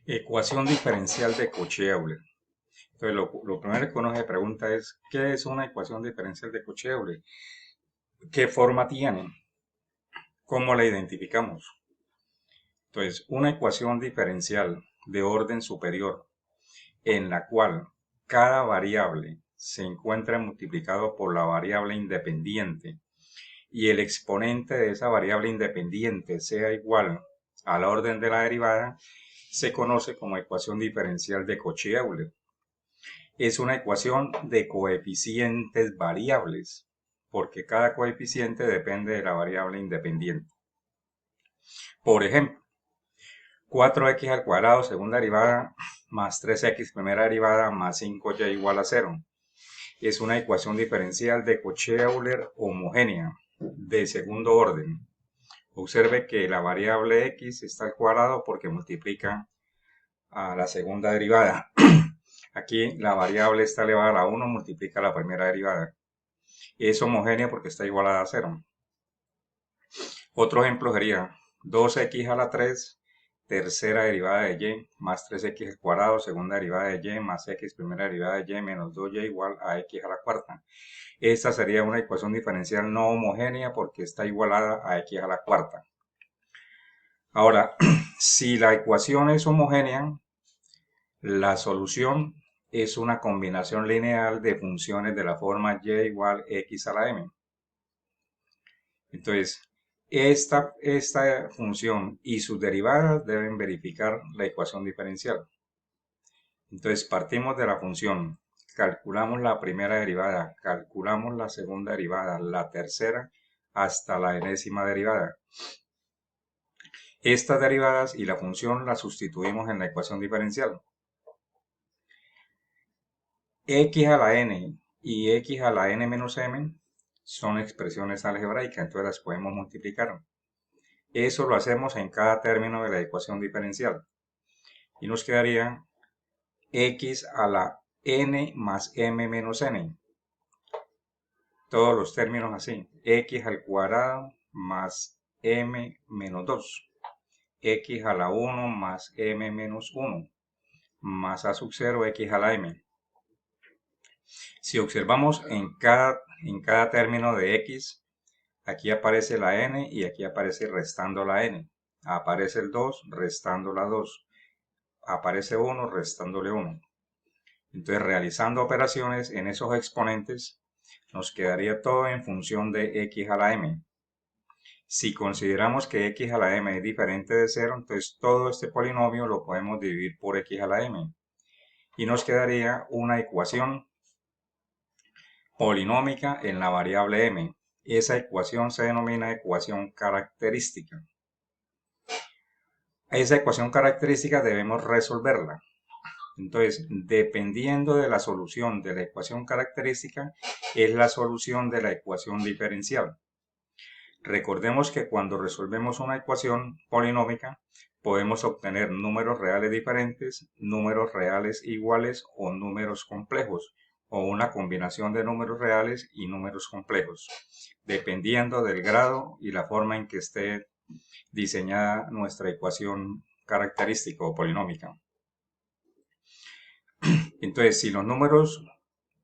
Ecuación diferencial de Cauchy-Euler. Entonces, lo primero que uno se pregunta es, ¿qué es una ecuación diferencial de Cauchy-Euler? ¿Qué forma tiene? ¿Cómo la identificamos? Entonces, una ecuación diferencial de orden superior en la cual cada variable se encuentra multiplicado por la variable independiente y el exponente de esa variable independiente sea igual a la orden de la derivada, se conoce como ecuación diferencial de Cauchy-Euler. Es una ecuación de coeficientes variables, porque cada coeficiente depende de la variable independiente. Por ejemplo, 4x al cuadrado segunda derivada más 3x primera derivada más 5y igual a 0. Es una ecuación diferencial de Cauchy-Euler homogénea de segundo orden. Observe que la variable x está al cuadrado porque multiplica a la segunda derivada. Aquí la variable está elevada a la 1, multiplica la primera derivada. Es homogénea porque está igualada a 0. Otro ejemplo sería 2x a la 3, tercera derivada de y, más 3x al cuadrado, segunda derivada de y, más x, primera derivada de y, menos 2y igual a x a la cuarta. Esta sería una ecuación diferencial no homogénea porque está igualada a x a la cuarta. Ahora, si la ecuación es homogénea, la solución es una combinación lineal de funciones de la forma y igual x a la m. Entonces, esta función y sus derivadas deben verificar la ecuación diferencial. Entonces, partimos de la función, calculamos la primera derivada, calculamos la segunda derivada, la tercera hasta la enésima derivada. Estas derivadas y la función las sustituimos en la ecuación diferencial. X a la n y x a la n menos m son expresiones algebraicas, entonces las podemos multiplicar. Eso lo hacemos en cada término de la ecuación diferencial. Y nos quedaría x a la n más m menos n. Todos los términos así. X al cuadrado más m menos 2. X a la 1 más m menos 1. Más a sub 0 x a la m. Si observamos en cada término de x, aquí aparece la n y aquí aparece restando la n. Aparece el 2 restando la 2. Aparece 1 restándole 1. Entonces, realizando operaciones en esos exponentes, nos quedaría todo en función de x a la m. Si consideramos que x a la m es diferente de 0, entonces todo este polinomio lo podemos dividir por x a la m. Y nos quedaría una ecuación polinómica en la variable m. Esa ecuación se denomina ecuación característica. Esa ecuación característica debemos resolverla. Entonces, dependiendo de la solución de la ecuación característica, es la solución de la ecuación diferencial. Recordemos que cuando resolvemos una ecuación polinómica, podemos obtener números reales diferentes, números reales iguales o números complejos, o una combinación de números reales y números complejos, dependiendo del grado y la forma en que esté diseñada nuestra ecuación característica o polinómica. Entonces, si los números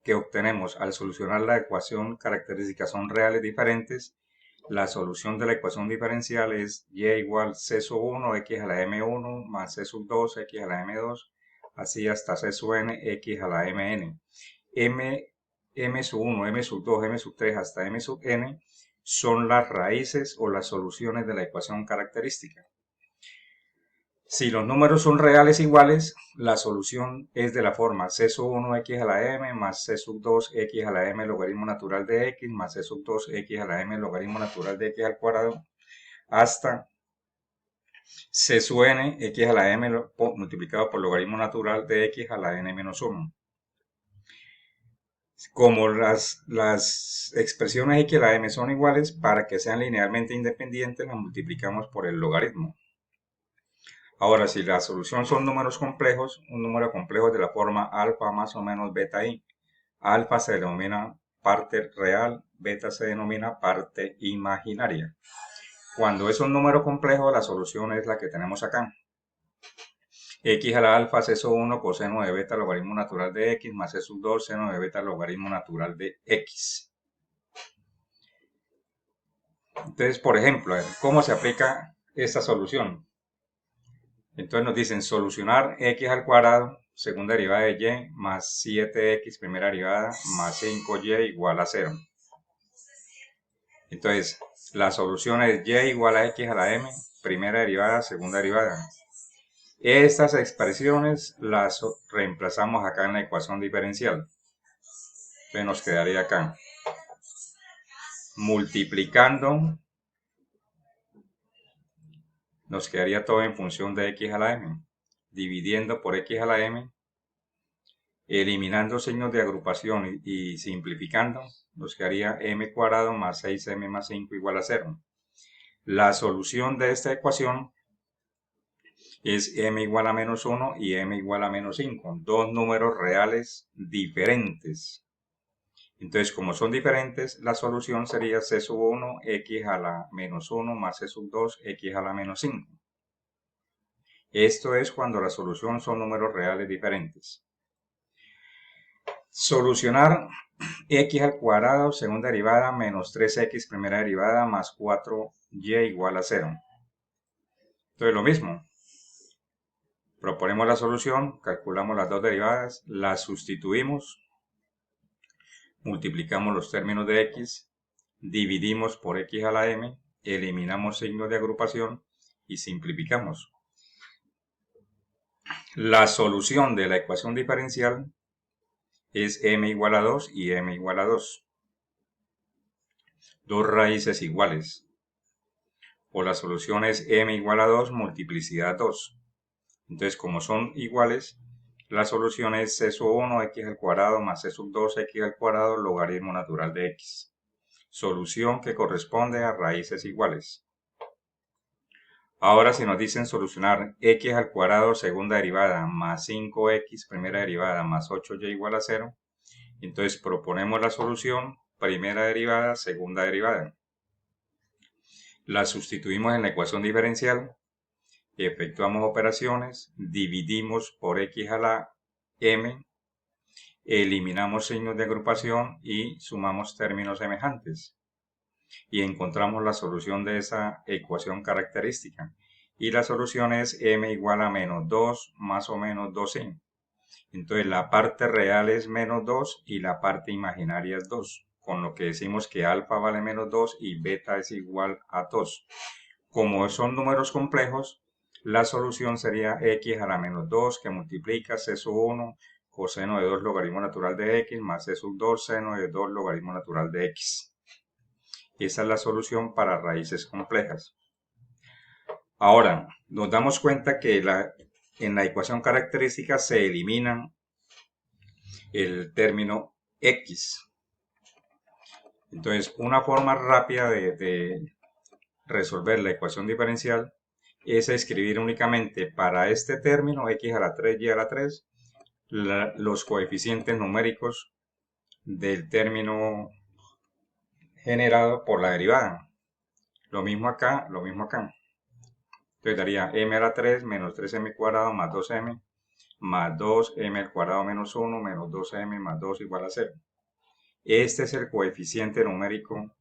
que obtenemos al solucionar la ecuación característica son reales diferentes, la solución de la ecuación diferencial es y igual c sub 1 x a la m1 más c sub 2 x a la m2, así hasta c sub n x a la mn. M sub 1, M sub 2, M sub 3 hasta M sub n son las raíces o las soluciones de la ecuación característica. Si los números son reales iguales, la solución es de la forma c sub 1 x a la m más c sub 2 x a la m logaritmo natural de x más c sub 2 x a la m logaritmo natural de x al cuadrado hasta c sub n x a la m multiplicado por logaritmo natural de x a la n menos 1. Como las expresiones x a la m son iguales, para que sean linealmente independientes, las multiplicamos por el logaritmo. Ahora, si la solución son números complejos, un número complejo es de la forma alfa más o menos beta i. Alfa se denomina parte real, beta se denomina parte imaginaria. Cuando es un número complejo, la solución es la que tenemos acá. x a la alfa C sub 1 coseno de beta logaritmo natural de x más C sub 2 seno de beta logaritmo natural de x. Entonces, por ejemplo, ¿cómo se aplica esta solución? Entonces nos dicen solucionar x al cuadrado, segunda derivada de y, más 7x, primera derivada, más 5y igual a 0. Entonces, la solución es y igual a x a la m, primera derivada, segunda derivada. Estas expresiones las reemplazamos acá en la ecuación diferencial. Entonces nos quedaría acá. Multiplicando, nos quedaría todo en función de x a la m. Dividiendo por x a la m, eliminando signos de agrupación y simplificando, nos quedaría m cuadrado más 6m más 5 igual a 0. La solución de esta ecuación es m igual a menos 1 y m igual a menos 5, dos números reales diferentes. Entonces, como son diferentes, la solución sería c sub 1 x a la menos 1 más c sub 2 x a la menos 5. Esto es cuando la solución son números reales diferentes. Solucionar x al cuadrado, segunda derivada, menos 3x, primera derivada, más 4y igual a 0. Entonces lo mismo. Proponemos la solución, calculamos las dos derivadas, las sustituimos, multiplicamos los términos de x, dividimos por x a la m, eliminamos signos de agrupación y simplificamos. La solución de la ecuación diferencial es m igual a 2 y m igual a 2. Dos raíces iguales. O la solución es m igual a 2 multiplicidad 2. Entonces, como son iguales, la solución es c sub 1 x al cuadrado más c sub 2 x al cuadrado logaritmo natural de x. Solución que corresponde a raíces iguales. Ahora si nos dicen solucionar x al cuadrado segunda derivada más 5x primera derivada más 8y igual a 0, entonces proponemos la solución primera derivada, segunda derivada. La sustituimos en la ecuación diferencial, efectuamos operaciones, dividimos por x a la m, eliminamos signos de agrupación y sumamos términos semejantes. Y encontramos la solución de esa ecuación característica. Y la solución es m igual a menos 2 más o menos 2i. Entonces la parte real es menos 2 y la parte imaginaria es 2. Con lo que decimos que alfa vale menos 2 y beta es igual a 2. Como son números complejos, la solución sería x a la menos 2 que multiplica c sub 1 coseno de 2 logaritmo natural de x más c sub 2 seno de 2 logaritmo natural de x. Esa es la solución para raíces complejas. Ahora, nos damos cuenta que en la ecuación característica se elimina el término x. Entonces, una forma rápida de resolver la ecuación diferencial es escribir únicamente para este término x a la 3, y a la 3, los coeficientes numéricos del término generado por la derivada. Lo mismo acá, lo mismo acá. Entonces daría m a la 3 menos 3m cuadrado más 2m más 2m al cuadrado menos 1 menos 2m más 2 igual a 0. Este es el coeficiente numérico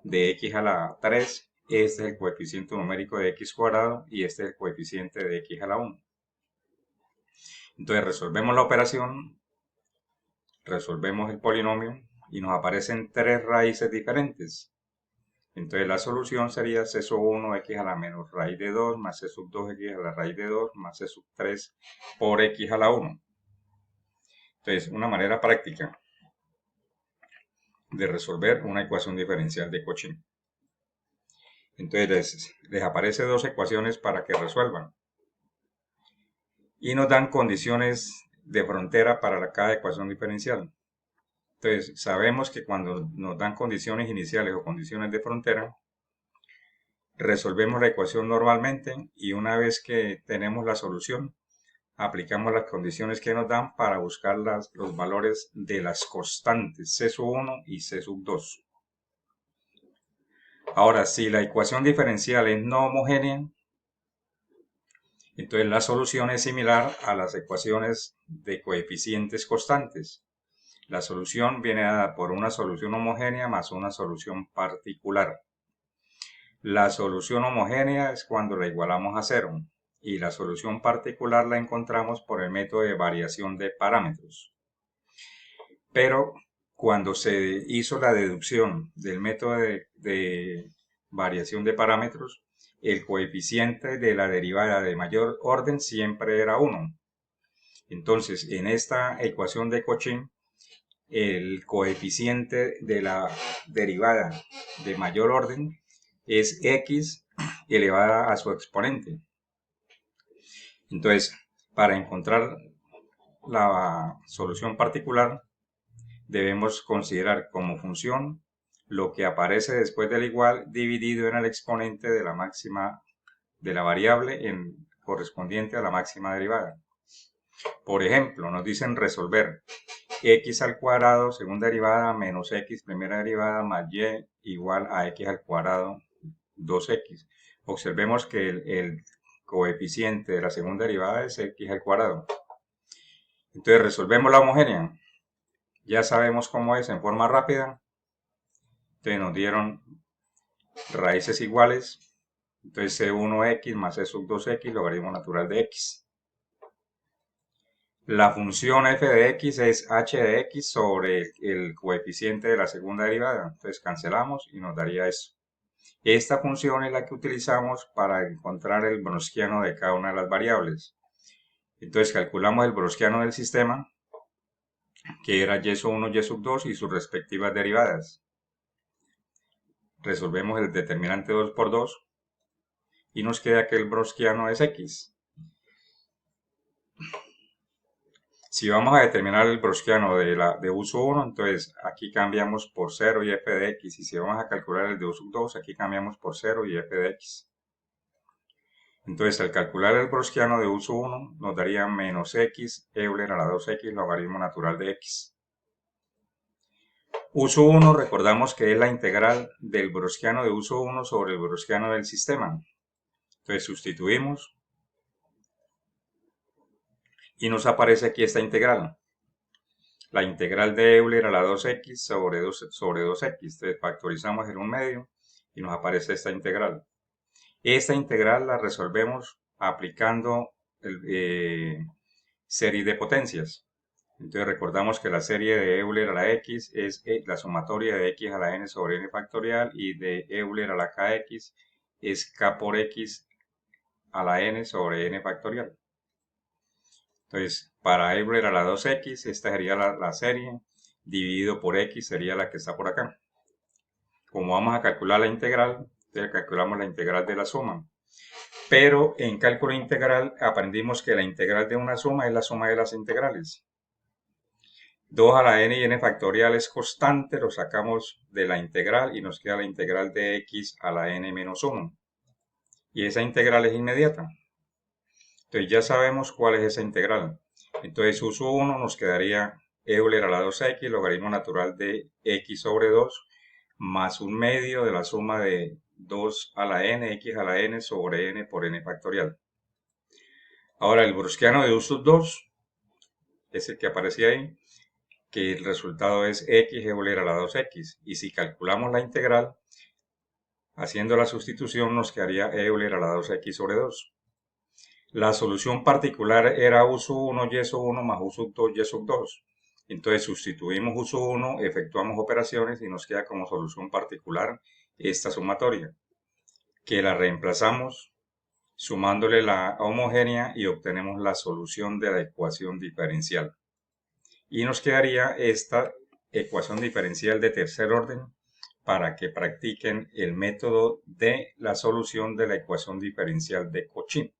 de x a la 3, este es el coeficiente numérico de x cuadrado y este es el coeficiente de x a la 1. Entonces resolvemos la operación, resolvemos el polinomio y nos aparecen tres raíces diferentes. Entonces la solución sería c sub 1 x a la menos raíz de 2 más c sub 2 x a la raíz de 2 más c sub 3 por x a la 1. Entonces, una manera práctica de resolver una ecuación diferencial de Cauchy. Entonces les aparece dos ecuaciones para que resuelvan. Y nos dan condiciones de frontera para cada ecuación diferencial. Entonces sabemos que cuando nos dan condiciones iniciales o condiciones de frontera, resolvemos la ecuación normalmente y una vez que tenemos la solución, aplicamos las condiciones que nos dan para buscar los valores de las constantes C sub 1 y C sub 2. Ahora, si la ecuación diferencial es no homogénea, Entonces la solución es similar a las ecuaciones de coeficientes constantes. La solución viene dada por una solución homogénea más una solución particular. La solución homogénea es cuando la igualamos a cero y la solución particular la encontramos por el método de variación de parámetros. Pero cuando se hizo la deducción del método de variación de parámetros, el coeficiente de la derivada de mayor orden siempre era 1. Entonces, en esta ecuación de Cauchy, el coeficiente de la derivada de mayor orden es x elevada a su exponente. Entonces, para encontrar la solución particular, debemos considerar como función lo que aparece después del igual dividido en el exponente de la máxima de la variable correspondiente a la máxima derivada. Por ejemplo, nos dicen resolver x al cuadrado segunda derivada menos x primera derivada más y igual a x al cuadrado 2x. Observemos que el coeficiente de la segunda derivada es x al cuadrado. Entonces resolvemos la homogénea. Ya sabemos cómo es en forma rápida. Entonces nos dieron raíces iguales. Entonces C1x más C sub 2x, logaritmo natural de x. La función f de x es h de x sobre el coeficiente de la segunda derivada. Entonces cancelamos y nos daría eso. Esta función es la que utilizamos para encontrar el browniano de cada una de las variables. Entonces calculamos el browniano del sistema, que era y sub 1, y sub 2 y sus respectivas derivadas. Resolvemos el determinante 2 por 2 y nos queda que el browniano es x. Si vamos a determinar el browniano de u sub 1, entonces aquí cambiamos por 0 y f de x. Y si vamos a calcular el de u sub 2, aquí cambiamos por 0 y f de x. Entonces, al calcular el browniano de u sub 1, nos daría menos x Euler a la 2x logaritmo natural de x. U sub 1 recordamos que es la integral del browniano de u sub 1 sobre el browniano del sistema. Entonces sustituimos y nos aparece aquí esta integral. La integral de Euler a la 2x sobre 2x. Entonces factorizamos en un medio y nos aparece esta integral. Esta integral la resolvemos aplicando serie de potencias. Entonces recordamos que la serie de Euler a la x es la sumatoria de x a la n sobre n factorial y de Euler a la kx es k por x a la n sobre n factorial. Entonces, para Euler a la 2x, esta sería la serie, dividido por x sería la que está por acá. Como vamos a calcular la integral, entonces calculamos la integral de la suma. Pero en cálculo integral aprendimos que la integral de una suma es la suma de las integrales. 2 a la n y n factorial es constante, lo sacamos de la integral y nos queda la integral de x a la n menos 1. Y esa integral es inmediata. Entonces ya sabemos cuál es esa integral. Entonces u sub 1 nos quedaría Euler a la 2x, logaritmo natural de x sobre 2, más un medio de la suma de 2 a la n, x a la n sobre n por n factorial. Ahora el browniano de u sub 2 es el que aparecía ahí, que el resultado es x Euler a la 2x. Y si calculamos la integral, haciendo la sustitución nos quedaría Euler a la 2x sobre 2. La solución particular era u sub 1, y sub 1 más u sub 2, y sub 2. Entonces sustituimos u sub 1, efectuamos operaciones y nos queda como solución particular esta sumatoria, que la reemplazamos sumándole la homogénea y obtenemos la solución de la ecuación diferencial. Y nos quedaría esta ecuación diferencial de tercer orden para que practiquen el método de la solución de la ecuación diferencial de Cauchy.